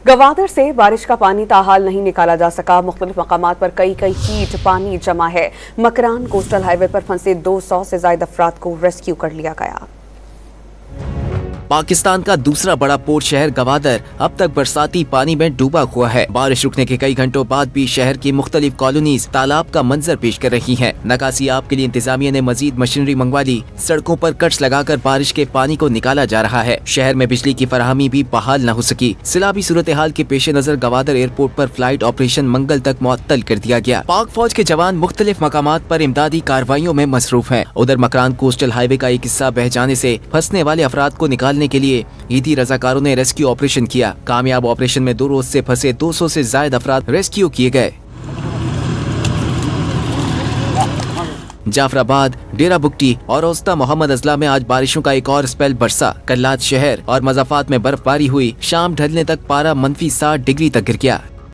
गवादर से बारिश का पानी ताहाल नहीं निकाला जा सका। मुख्तलिफ मकामात पर कई फीट पानी जमा है। मकरान कोस्टल हाईवे पर फंसे 200 से ज्यादा अफराद को रेस्क्यू कर लिया गया। पाकिस्तान का दूसरा बड़ा पोर्ट शहर गवादर अब तक बरसाती पानी में डूबा हुआ है। बारिश रुकने के कई घंटों बाद भी शहर की मुख्तलिफ कॉलोनीज तालाब का मंजर पेश कर रही हैं। नकासियाब के लिए इंतजामिया ने मजीद मशीनरी मंगवा ली। सड़कों पर कट्स लगाकर बारिश के पानी को निकाला जा रहा है। शहर में बिजली की फराहमी भी बहाल न हो सकी। सैलाबी सूरत हाल के पेश नजर गवादर एयरपोर्ट पर फ्लाइट ऑपरेशन मंगल तक मुअत्तल कर दिया गया। पाक फौज के जवान मुख्तलिफ मकामात पर इमदादी कार्रवाइयों में मसरूफ हैं। उधर मकरान कोस्टल हाईवे का एक हिस्सा बह जाने से फंसने वाले अफराद को निकालने के लिए ईदी रजाकारों ने रेस्क्यू ऑपरेशन किया। कामयाब ऑपरेशन में 2 रोज से फंसे 200 से ज्यादा अफराद रेस्क्यू किए गए। जाफराबाद, डेरा बुगटी और औस्ता मोहम्मद अजला में आज बारिशों का एक और स्पेल बरसा। कल्लात शहर और मज़ाफात में बर्फबारी हुई। शाम ढलने तक पारा -60 डिग्री तक गिर गया।